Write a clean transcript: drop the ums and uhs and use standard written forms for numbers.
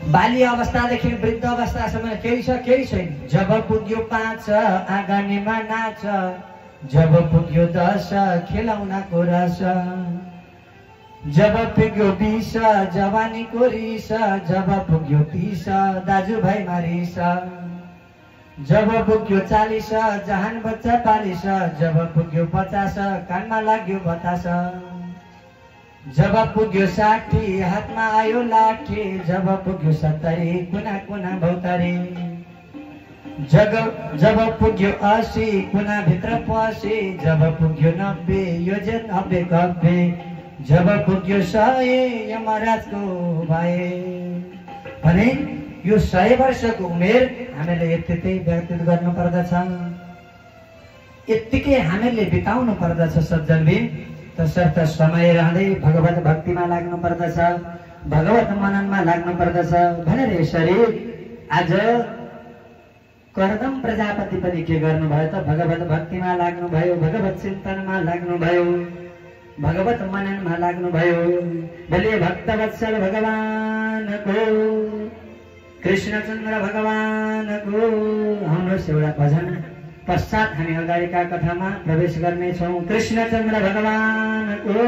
बाल्य अवस्थादेखि वृद्ध अवस्थासम्म केही छ केही छैन। जब पुग्यो 5 आँगनीमा नाच, जब पुग्यो 10 खेलाउनाको रस, जब पुग्यो 20 जवानीको रिस, जब पुग्यो 30 दाजुभाइ मारिस, जब पुग्यो 40 जहान बच्चा पालिस, जब पुग्यो 50 कानमा लाग्यो बतास, जब पुग्यो 60 हातमा आयो लाठी, जब पुग्यो 70 कुना कुना भौतारी, जब पुग्यो 80 कुना भित्र पसी, जब पुग्यो 90 यो जेठ 90 कब्बे, जब पुग्यो 100 यमराजको भए। भने यो 100 वर्षको उमेर हामीले यतिकै व्यतीत गर्नु पर्दछ, यतिकै हामीले बिताउनु पर्दछ सज्जनबिन। तसर्थ समय रहँदै भगवत भक्तिमा लाग्नु पर्दछ, भगवत मननमा लाग्नु पर्दछ भनेर यसरी आज कर्दम प्रजापति पनि के गर्नुभयो त भगवत भक्तिमा लाग्नुभयो, भगवत चिन्तनमा लाग्नुभयो, भगवत मननमा लाग्नुभयो। बोले भक्तवत्सल भगवानको, कृष्णचन्द्र भगवानको। आउनुहोस् एउटा भजन पश्चात हामी अगाडिका कथामा प्रवेश गर्नेछौँ। कृष्णचन्द्र भगवानको।